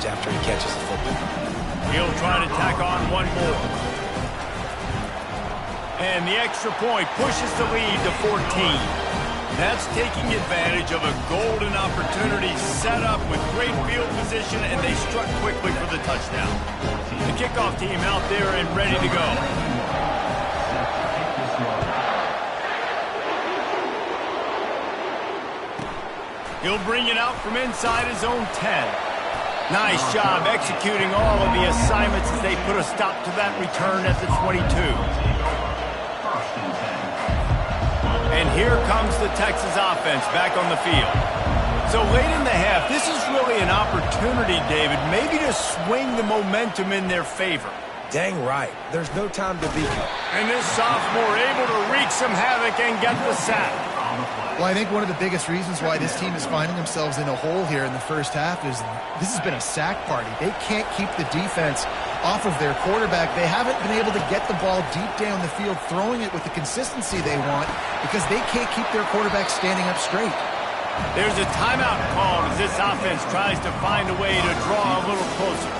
advantage after he catches the football. He'll try to tack on one more. And the extra point pushes the lead to 14. That's taking advantage of a golden opportunity set up with great field position, and they struck quickly for the touchdown. The kickoff team out there and ready to go. He'll bring it out from inside his own 10. Nice job executing all of the assignments as they put a stop to that return at the 22. And here comes the Texas offense back on the field. So late in the half, this is really an opportunity, David, maybe to swing the momentum in their favor. Dang right. There's no time to be. And this sophomore able to wreak some havoc and get the sack. Well, I think one of the biggest reasons why this team is finding themselves in a hole here in the first half is this has been a sack party. They can't keep the defense off of their quarterback. They haven't been able to get the ball deep down the field, throwing it with the consistency they want because they can't keep their quarterback standing up straight. There's a timeout called as this offense tries to find a way to draw a little closer.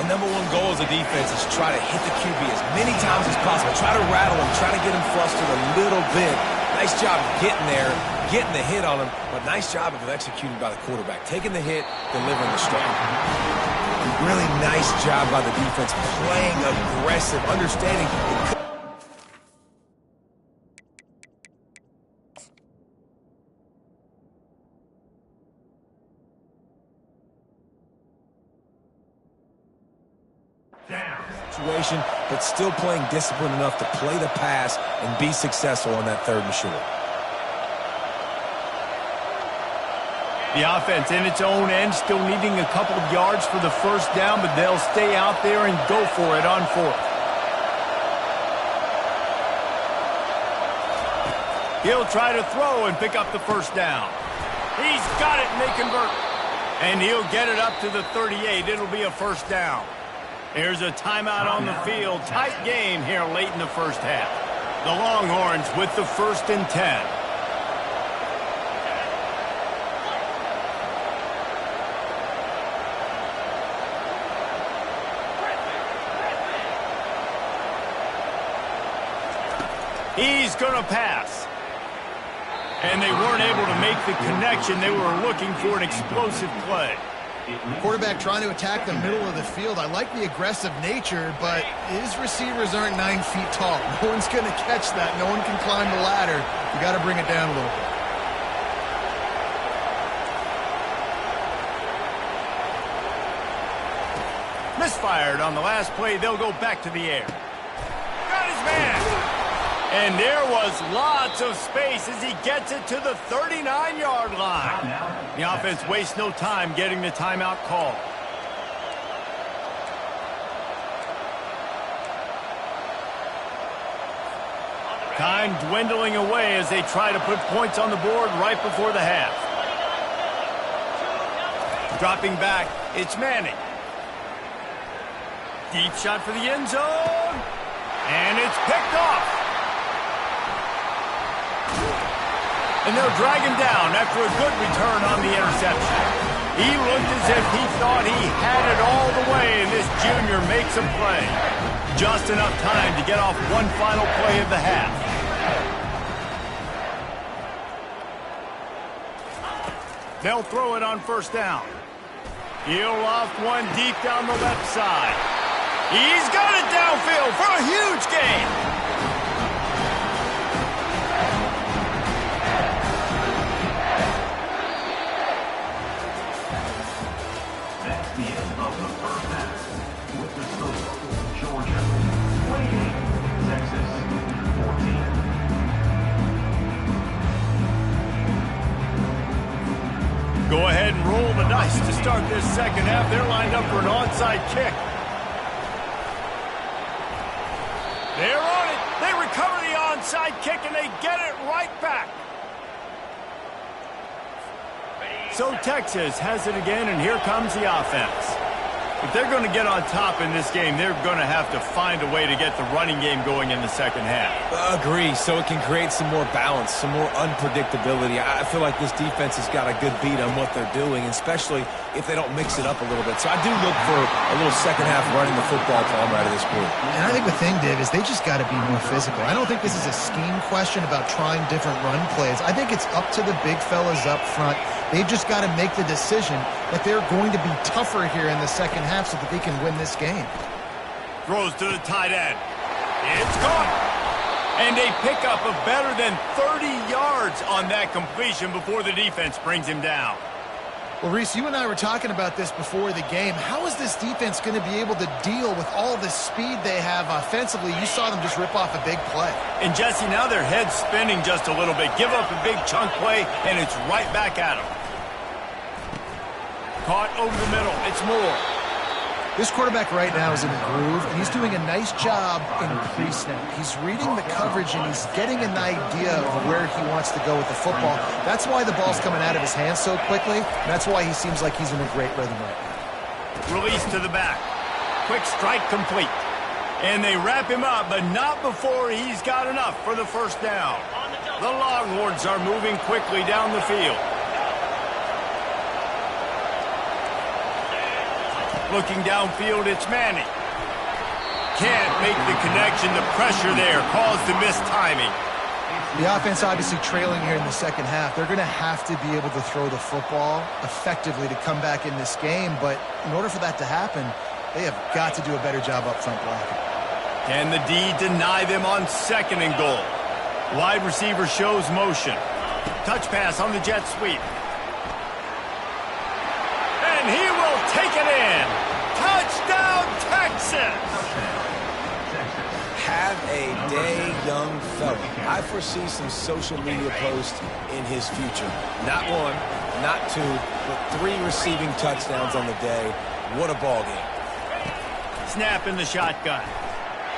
The number one goal as a defense is try to hit the QB as many times as possible. Try to rattle him, try to get him flustered a little bit. Nice job of getting there, getting the hit on him, but nice job of executing by the quarterback. Taking the hit, delivering the strike. Really nice job by the defense, playing aggressive, understanding. Situation, but still playing disciplined enough to play the pass and be successful on that 3rd and short. The offense in its own end, still needing a couple of yards for the first down, but they'll stay out there and go for it on 4th. He'll try to throw and pick up the first down. He's got it, and they convert. And he'll get it up to the 38. It'll be a first down. There's a timeout on the field. Tight game here late in the first half. The Longhorns with the 1st and 10. He's going to pass. And they weren't able to make the connection. They were looking for an explosive play. Quarterback trying to attack the middle of the field. I like the aggressive nature, but his receivers aren't 9 feet tall. No one's going to catch that. No one can climb the ladder. You got to bring it down a little bit. Misfired on the last play. They'll go back to the air. Got his man. And there was lots of space as he gets it to the 39-yard line. The offense wastes no time getting the timeout call. Time dwindling away as they try to put points on the board right before the half. Dropping back, it's Manning. Deep shot for the end zone. And it's picked off. And they'll drag him down after a good return on the interception. He looked as if he thought he had it all the way, and this junior makes a play. Just enough time to get off one final play of the half. They'll throw it on 1st down. He'll loft one deep down the left side. He's got it downfield for a huge gain. Go ahead and roll the dice to start this second half. They're lined up for an onside kick. They're on it. They recover the onside kick, and they get it right back. So Texas has it again, and here comes the offense. If they're going to get on top in this game, they're going to have to find a way to get the running game going in the second half. Agree, so it can create some more balance, some more unpredictability. I feel like this defense has got a good beat on what they're doing, especially if they don't mix it up a little bit. So I do look for a little second half running the football Tom out of this group. And I think the thing, Dave, is they just got to be more physical. I don't think this is a scheme question about trying different run plays. I think it's up to the big fellas up front. They've just got to make the decision that they're going to be tougher here in the second half so that they can win this game. Throws to the tight end. It's gone. And a pickup of better than 30 yards on that completion before the defense brings him down. Well, Reese, you and I were talking about this before the game. How is this defense going to be able to deal with all the speed they have offensively? You saw them just rip off a big play. And, Jesse, now their head's spinning just a little bit. Give up a big chunk play, and it's right back at them. Caught over the middle. It's Moore. This quarterback right now is in a groove, and he's doing a nice job in pre-snap. He's reading the coverage, and he's getting an idea of where he wants to go with the football. That's why the ball's coming out of his hands so quickly, and that's why he seems like he's in a great rhythm right now. Release to the back. Quick strike complete. And they wrap him up, but not before he's got enough for the first down. The Longhorns are moving quickly down the field. Looking downfield, it's Manning. Can't make the connection. The pressure there caused the mistiming. The offense obviously trailing here in the second half. They're going to have to be able to throw the football effectively to come back in this game. But in order for that to happen, they have got to do a better job up front blocking. Can the D deny them on second and goal? Wide receiver shows motion. Touch pass on the jet sweep. And he will take it in. Touchdown, Texas! Have a day, young fella. I foresee some social media posts in his future. Not one, not two, but 3 receiving touchdowns on the day. What a ball game. Snap in the shotgun.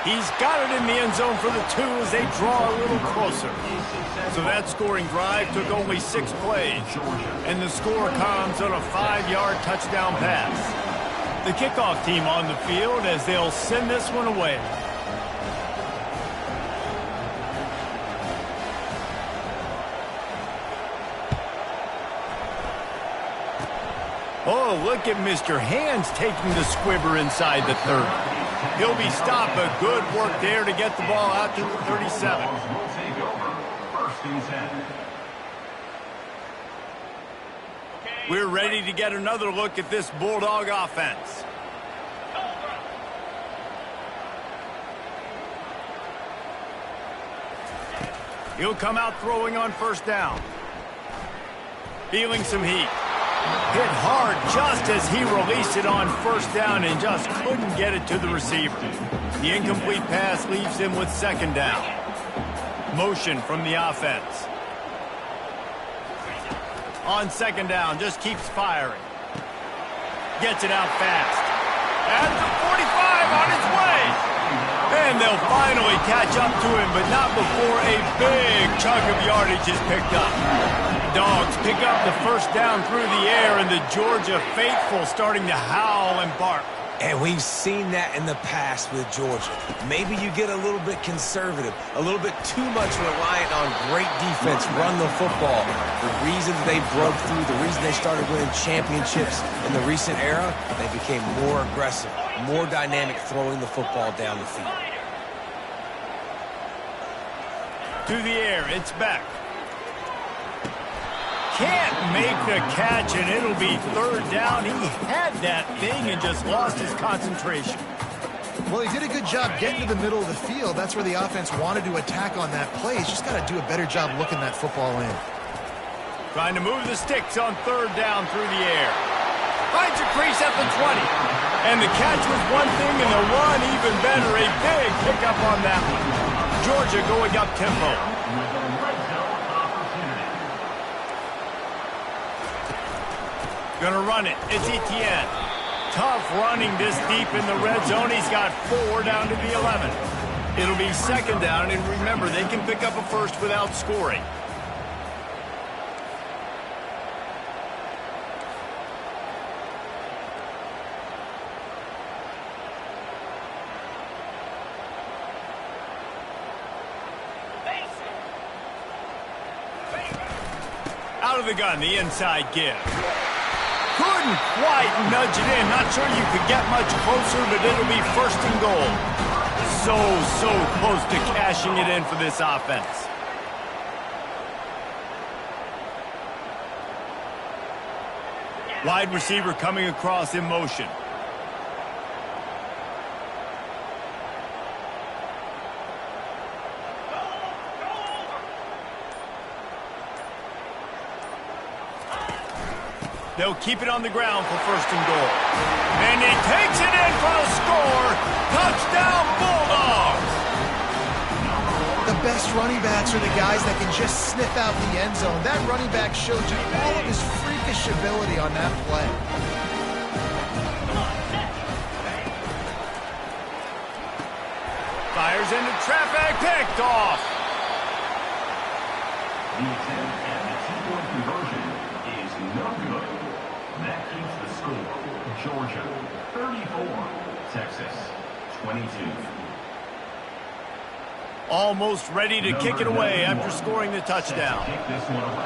He's got it in the end zone for the 2 as they draw a little closer. So that scoring drive took only 6 plays. And the score comes on a 5-yard touchdown pass. The kickoff team on the field as they'll send this one away. Oh, look at Mr. Hands taking the squibber inside the 30. He'll be stopped, but good work there to get the ball out to the 37. We're ready to get another look at this Bulldog offense. He'll come out throwing on first down. Feeling some heat. Hit hard just as he released it on first down and just couldn't get it to the receiver. The incomplete pass leaves him with second down. Motion from the offense. On second down, just keeps firing. Gets it out fast. At the 45 on its way. And they'll finally catch up to him, but not before a big chunk of yardage is picked up. Dogs pick up the first down through the air, and the Georgia faithful starting to howl and bark. And we've seen that in the past with Georgia. Maybe you get a little bit conservative, a little bit too much reliant on great defense, run the football. The reason they broke through, the reason they started winning championships in the recent era, they became more aggressive, more dynamic throwing the football down the field. To the air, it's back. Can't make the catch, and it'll be third down. He had that thing and just lost his concentration. Well, he did a good job getting to the middle of the field. That's where the offense wanted to attack on that play. He's just got to do a better job looking that football in. Trying to move the sticks on third down through the air. Finds a crease at the 20. And the catch was one thing, and the run even better. A big pickup on that one. Georgia going up tempo. Gonna run it. It's Etienne. Tough running this deep in the red zone. He's got 4 down to the 11. It'll be second down, and remember, they can pick up a first without scoring. Out of the gun, the inside give. Couldn't quite nudge it in. Not sure you could get much closer, but it'll be first and goal. So close to cashing it in for this offense. Wide receiver coming across in motion. They'll keep it on the ground for first and goal. And he takes it in for a score. Touchdown, Bulldogs! The best running backs are the guys that can just sniff out the end zone. That running back showed you all of his freakish ability on that play. Fires into traffic, picked off. The attempt at the two-point conversion is no good. That keeps the score. Georgia, 34. Texas, 22. Almost ready to kick it away after scoring the touchdown. Kick this one away.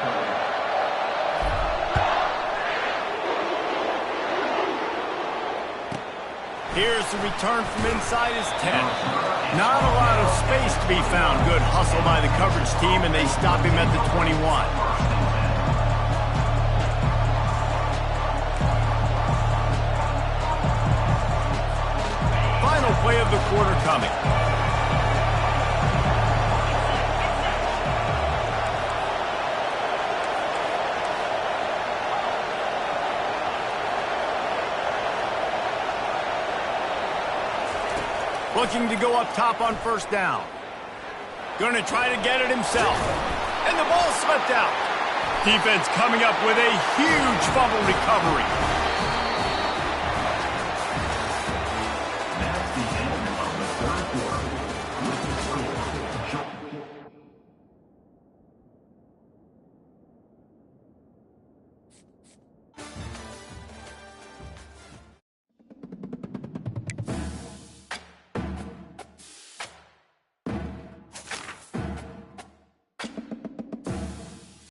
Here's the return from inside his 10. Not a lot of space to be found. Good hustle by the coverage team, and they stop him at the 21. Final play of the quarter coming. Looking to go up top on first down. Going to try to get it himself. And the ball slipped out. Defense coming up with a huge fumble recovery.